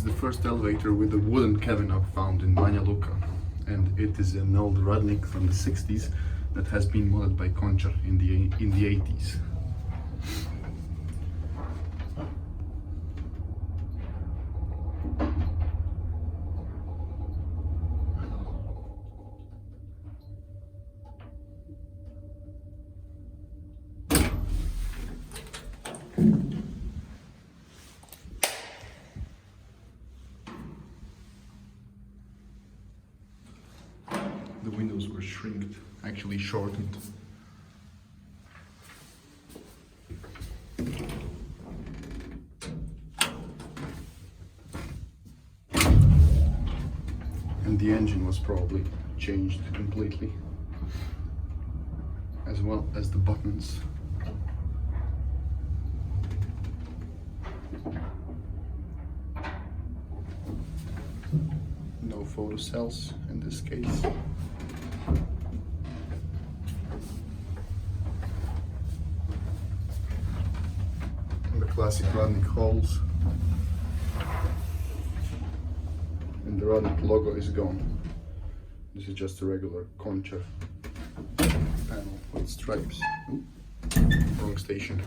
the first elevator with a wooden cabin up found in Banja Luka, and it is an old Radnik from the 60s that has been modded by Končar in the 80s. The windows were shrinked, actually shortened. And the engine was probably changed completely, as well as the buttons. No photo cells in this case. And the classic Radnik holes. And the Radnik logo is gone. This is just a regular Končar panel with stripes. Ooh, wrong station.